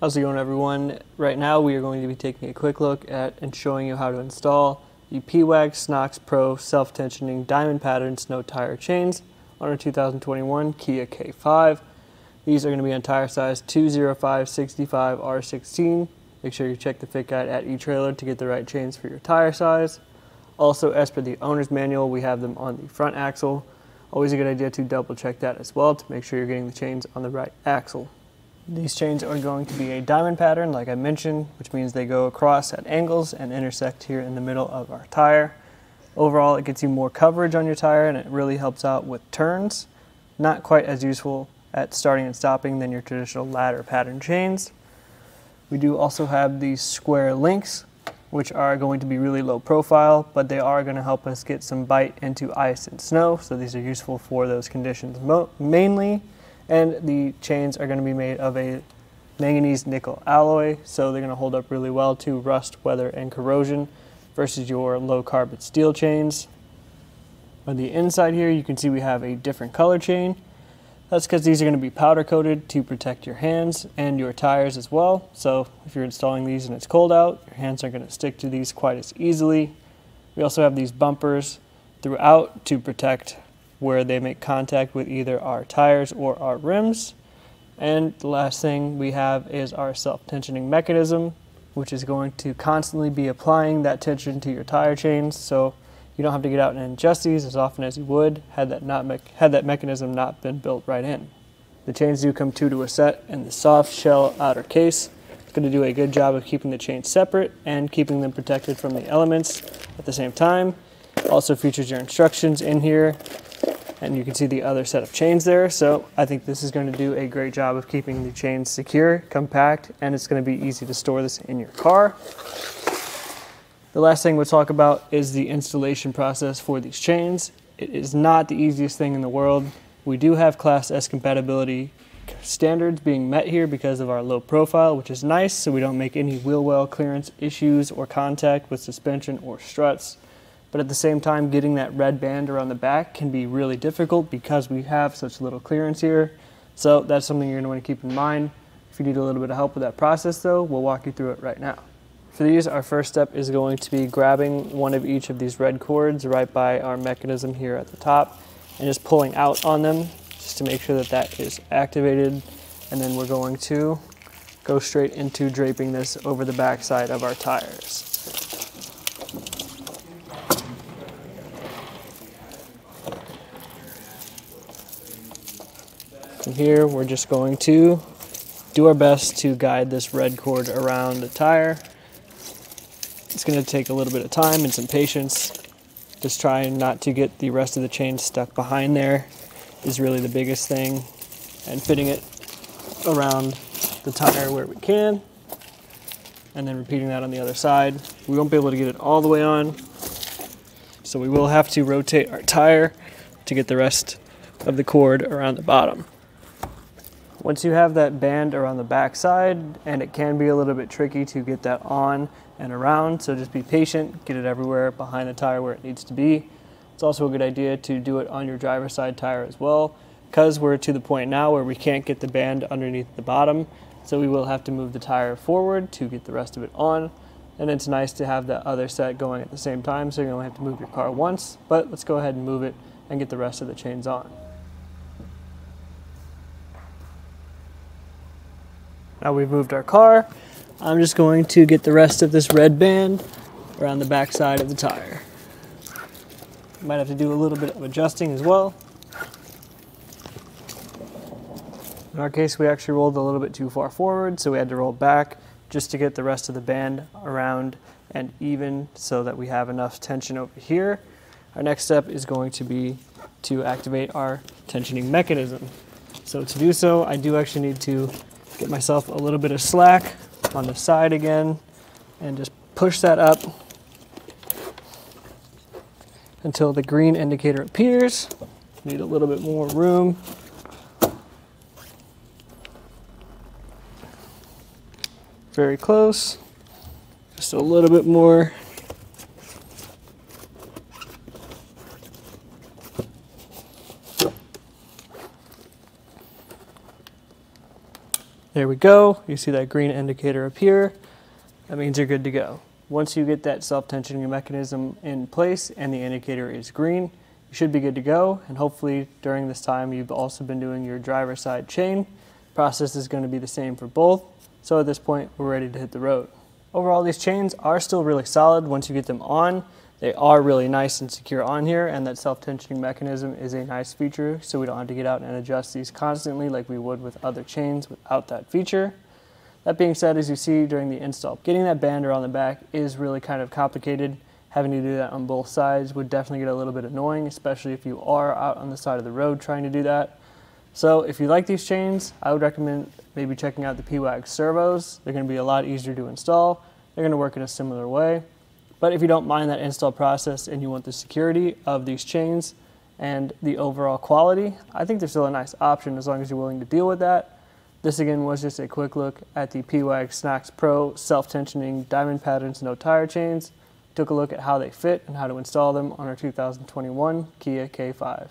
How's it going, everyone? Right now we are going to be taking a quick look at and showing you how to install the Pewag Snox Pro Self-tensioning diamond pattern snow tire chains on our 2021 Kia K5. These are going to be on tire size 205/65R16. Make sure you check the fit guide at etrailer to get the right chains for your tire size. Also, as per the owner's manual, we have them on the front axle. Always a good idea to double check that as well to make sure you're getting the chains on the right axle. These chains are going to be a diamond pattern, like I mentioned, which means they go across at angles and intersect here in the middle of our tire. Overall, it gets you more coverage on your tire and it really helps out with turns. Not quite as useful at starting and stopping than your traditional ladder pattern chains. We do also have these square links, which are going to be really low profile, but they are going to help us get some bite into ice and snow. So these are useful for those conditions mainly. And the chains are going to be made of a manganese nickel alloy, so they're going to hold up really well to rust, weather, and corrosion versus your low carbon steel chains. On the inside here, you can see we have a different color chain. That's because these are going to be powder coated to protect your hands and your tires as well. So if you're installing these and it's cold out, your hands aren't going to stick to these quite as easily. We also have these bumpers throughout to protect where they make contact with either our tires or our rims. And the last thing we have is our self-tensioning mechanism, which is going to constantly be applying that tension to your tire chains, so you don't have to get out and adjust these as often as you would had that mechanism not been built right in. The chains do come two to a set in the soft shell outer case. It's going to do a good job of keeping the chains separate and keeping them protected from the elements at the same time. Also features your instructions in here, and you can see the other set of chains there. So I think this is going to do a great job of keeping the chains secure, compact, and it's going to be easy to store this in your car. The last thing we'll talk about is the installation process for these chains. It is not the easiest thing in the world. We do have Class S compatibility standards being met here because of our low profile, which is nice, so we don't make any wheel well clearance issues or contact with suspension or struts. But at the same time, getting that red band around the back can be really difficult because we have such little clearance here. So that's something you're going to want to keep in mind. If you need a little bit of help with that process though, we'll walk you through it right now. For these, our first step is going to be grabbing one of each of these red cords right by our mechanism here at the top and just pulling out on them just to make sure that that is activated. And then we're going to go straight into draping this over the back side of our tires. From here, we're just going to do our best to guide this red cord around the tire. It's going to take a little bit of time and some patience. Just trying not to get the rest of the chain stuck behind there is really the biggest thing. And fitting it around the tire where we can. And then repeating that on the other side. We won't be able to get it all the way on, so we will have to rotate our tire to get the rest of the cord around the bottom. Once you have that band around the back side, and it can be a little bit tricky to get that on and around, so just be patient, get it everywhere behind the tire where it needs to be. It's also a good idea to do it on your driver's side tire as well, because we're to the point now where we can't get the band underneath the bottom, so we will have to move the tire forward to get the rest of it on. And it's nice to have that other set going at the same time, so you only have to move your car once, but let's go ahead and move it and get the rest of the chains on. Now we've moved our car, I'm just going to get the rest of this red band around the back side of the tire. Might have to do a little bit of adjusting as well. In our case, we actually rolled a little bit too far forward, so we had to roll back just to get the rest of the band around and even so that we have enough tension over here. Our next step is going to be to activate our tensioning mechanism. So to do so, I do actually need to get myself a little bit of slack on the side again and just push that up until the green indicator appears. Need a little bit more room. Very close. Just a little bit more. There we go. You see that green indicator up here. That means you're good to go. Once you get that self-tensioning mechanism in place and the indicator is green, you should be good to go. And hopefully during this time you've also been doing your driver's side chain. Process is going to be the same for both. So at this point, we're ready to hit the road. Overall, these chains are still really solid once you get them on. They are really nice and secure on here, and that self-tensioning mechanism is a nice feature, so we don't have to get out and adjust these constantly like we would with other chains without that feature. That being said, as you see during the install, getting that band around the back is really kind of complicated. Having to do that on both sides would definitely get a little bit annoying, especially if you are out on the side of the road trying to do that. So if you like these chains, I would recommend maybe checking out the Pewag servos. They're going to be a lot easier to install. They're going to work in a similar way. But if you don't mind that install process and you want the security of these chains and the overall quality, I think they're still a nice option as long as you're willing to deal with that. This again was just a quick look at the Pewag Snox Pro Self-tensioning Diamond Patterns No Tire Chains. Took a look at how they fit and how to install them on our 2021 Kia K5.